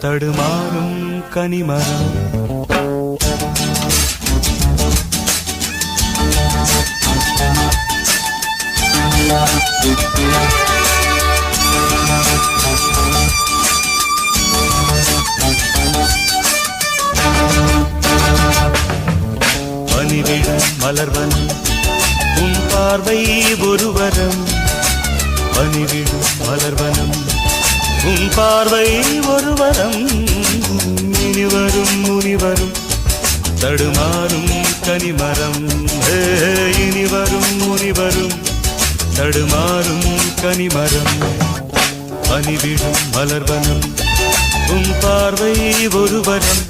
தடுமாறும் கனிமரம். பனிவிடும் மலர்வனம் உன் பார்வை ஒருவரம். பனிவிடும் மலர்வனம் உன் பார்வை ஒருவரம். இனிவரும் முனிவரும் தடுமாறும் கனிமரம். இனிவரும் முனிவரும் தடுமாறும் கனிமரம். பனிவிடும் மலர்வனம் உன் பார்வை ஒருவரம்.